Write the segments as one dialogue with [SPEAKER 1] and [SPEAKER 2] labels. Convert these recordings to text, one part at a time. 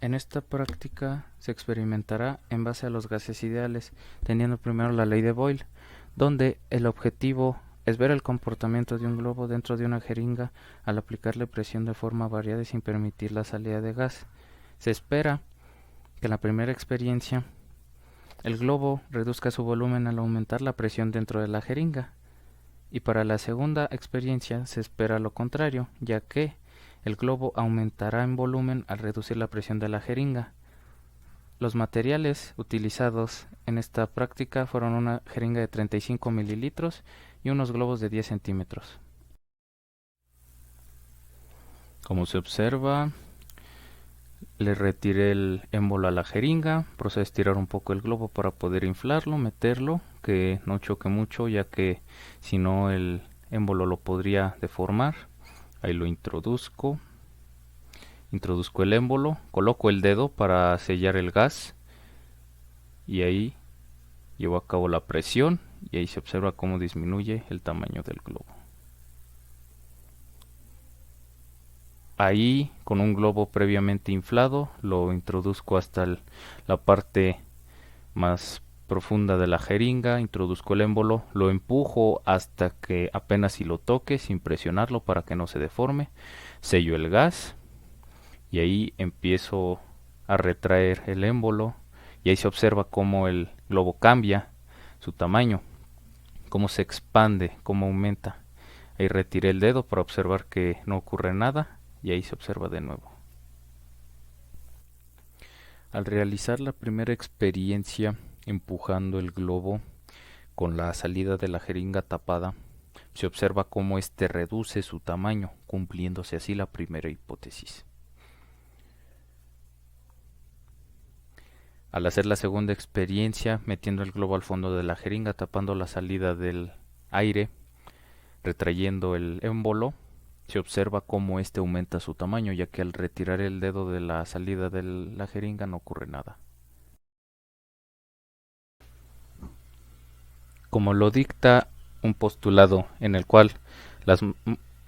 [SPEAKER 1] En esta práctica se experimentará en base a los gases ideales, teniendo primero la ley de Boyle, donde el objetivo es ver el comportamiento de un globo dentro de una jeringa al aplicarle presión de forma variada y sin permitir la salida de gas. Se espera que en la primera experiencia el globo reduzca su volumen al aumentar la presión dentro de la jeringa, y para la segunda experiencia se espera lo contrario, ya que el globo aumentará en volumen al reducir la presión de la jeringa. Los materiales utilizados en esta práctica fueron una jeringa de 35 mililitros y unos globos de 10 centímetros. Como se observa, le retiré el émbolo a la jeringa, procedí a estirar un poco el globo para poder inflarlo, meterlo, que no choque mucho ya que si no el émbolo lo podría deformar. Ahí lo introduzco el émbolo, coloco el dedo para sellar el gas y ahí llevo a cabo la presión y ahí se observa cómo disminuye el tamaño del globo. Ahí con un globo previamente inflado lo introduzco hasta la parte más profunda de la jeringa, introduzco el émbolo, lo empujo hasta que apenas si lo toque sin presionarlo para que no se deforme, sello el gas y ahí empiezo a retraer el émbolo y ahí se observa cómo el globo cambia su tamaño, cómo se expande, cómo aumenta. Ahí retiré el dedo para observar que no ocurre nada y ahí se observa de nuevo. Al realizar la primera experiencia empujando el globo con la salida de la jeringa tapada, se observa cómo éste reduce su tamaño, cumpliéndose así la primera hipótesis. Al hacer la segunda experiencia, metiendo el globo al fondo de la jeringa, tapando la salida del aire, retrayendo el émbolo, se observa cómo éste aumenta su tamaño, ya que al retirar el dedo de la salida de la jeringa no ocurre nada. Como lo dicta un postulado en el cual las,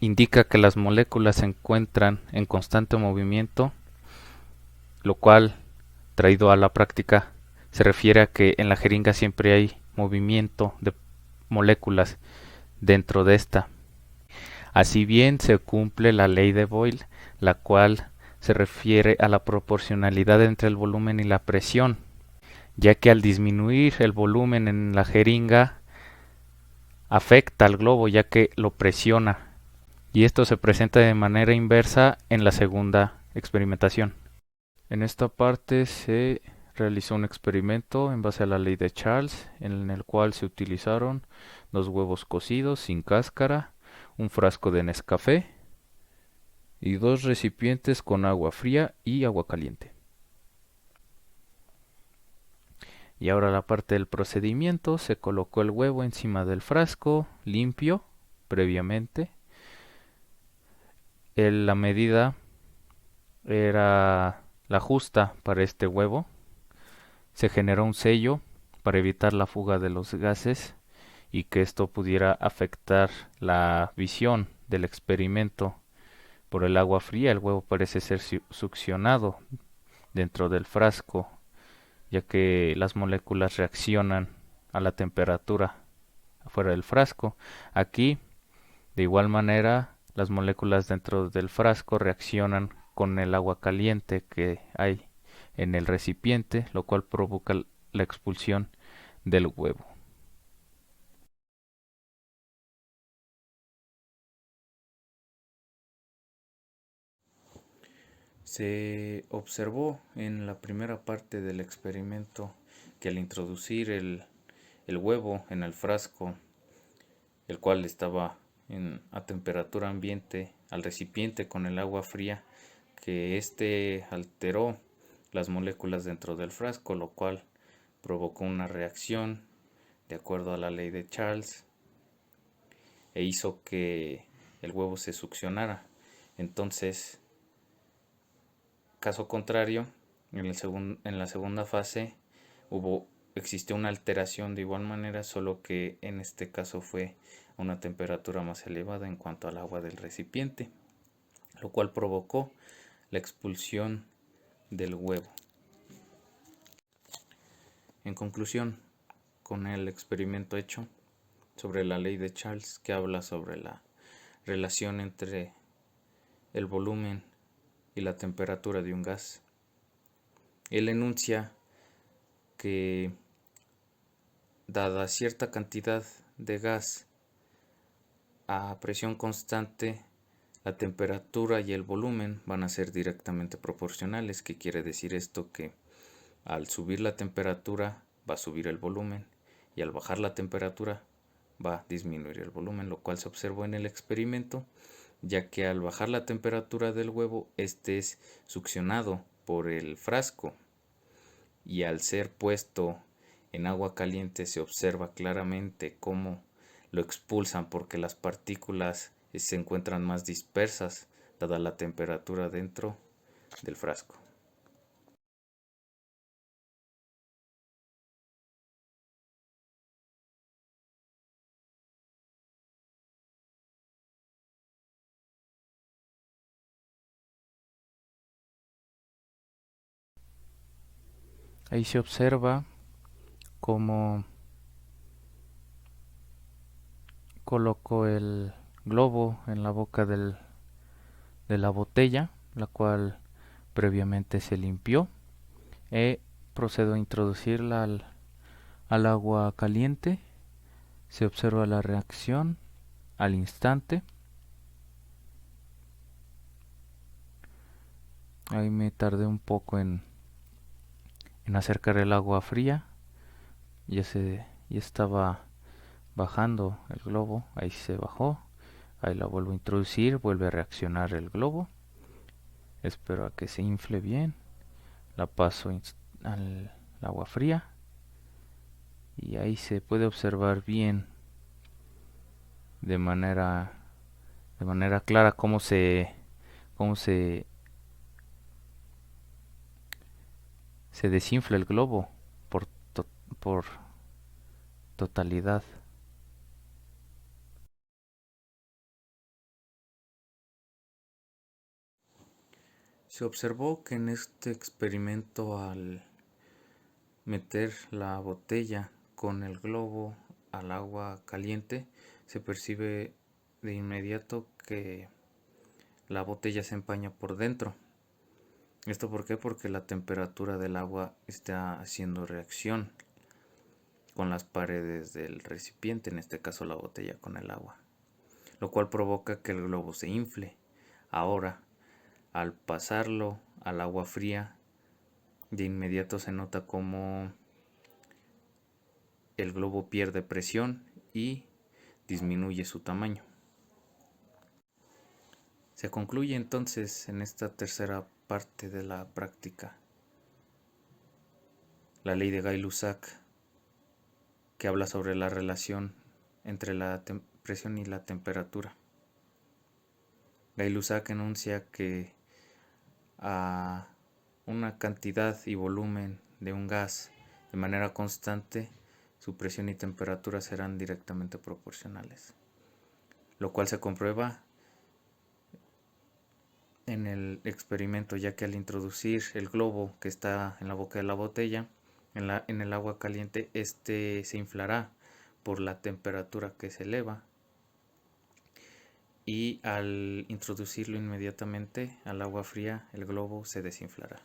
[SPEAKER 1] indica que las moléculas se encuentran en constante movimiento, lo cual, traído a la práctica, se refiere a que en la jeringa siempre hay movimiento de moléculas dentro de esta. Así bien se cumple la ley de Boyle, la cual se refiere a la proporcionalidad entre el volumen y la presión, ya que al disminuir el volumen en la jeringa afecta al globo ya que lo presiona, y esto se presenta de manera inversa en la segunda experimentación. En esta parte se realizó un experimento en base a la ley de Charles, en el cual se utilizaron 2 huevos cocidos sin cáscara, un frasco de Nescafé y 2 recipientes con agua fría y agua caliente. Y ahora la parte del procedimiento: se colocó el huevo encima del frasco limpio previamente. La medida era la justa para este huevo. Se generó un sello para evitar la fuga de los gases y que esto pudiera afectar la visión del experimento. Por el agua fría, el huevo parece ser succionado dentro del frasco, ya que las moléculas reaccionan a la temperatura afuera del frasco. Aquí, de igual manera, las moléculas dentro del frasco reaccionan con el agua caliente que hay en el recipiente, lo cual provoca la expulsión del huevo. Se observó en la primera parte del experimento que al introducir el huevo en el frasco, el cual estaba a temperatura ambiente, al recipiente con el agua fría, que éste alteró las moléculas dentro del frasco, lo cual provocó una reacción de acuerdo a la ley de Charles e hizo que el huevo se succionara. Entonces, caso contrario, en la segunda fase existió una alteración de igual manera, solo que en este caso fue a una temperatura más elevada en cuanto al agua del recipiente, lo cual provocó la expulsión del huevo. En conclusión, con el experimento hecho sobre la ley de Charles, que habla sobre la relación entre el volumen y la temperatura de un gas, él enuncia que dada cierta cantidad de gas a presión constante, la temperatura y el volumen van a ser directamente proporcionales. ¿Qué quiere decir esto? Que al subir la temperatura va a subir el volumen y al bajar la temperatura va a disminuir el volumen, lo cual se observó en el experimento, ya que al bajar la temperatura del huevo, este es succionado por el frasco y al ser puesto en agua caliente se observa claramente cómo lo expulsan porque las partículas se encuentran más dispersas dada la temperatura dentro del frasco. Ahí se observa cómo colocó el globo en la boca de la botella, la cual previamente se limpió. Procedo a introducirla al agua caliente. Se observa la reacción al instante. Ahí me tardé un poco en acercar el agua fría. Ya estaba bajando el globo. Ahí se bajó. Ahí la vuelvo a introducir. Vuelve a reaccionar el globo. Espero a que se infle bien. La paso al agua fría. Y ahí se puede observar bien de manera clara cómo se desinfla el globo por, por totalidad. Se observó que en este experimento, al meter la botella con el globo al agua caliente, se percibe de inmediato que la botella se empaña por dentro. ¿Esto por qué? Porque la temperatura del agua está haciendo reacción con las paredes del recipiente, en este caso la botella con el agua, lo cual provoca que el globo se infle. Ahora, al pasarlo al agua fría, de inmediato se nota como el globo pierde presión y disminuye su tamaño. Se concluye entonces en esta tercera parte de la práctica la ley de Gay-Lussac, que habla sobre la relación entre la presión y la temperatura. Gay-Lussac enuncia que a una cantidad y volumen de un gas de manera constante, su presión y temperatura serán directamente proporcionales, lo cual se comprueba en el experimento, ya que al introducir el globo que está en la boca de la botella en el agua caliente, este se inflará por la temperatura que se eleva, y al introducirlo inmediatamente al agua fría, el globo se desinflará.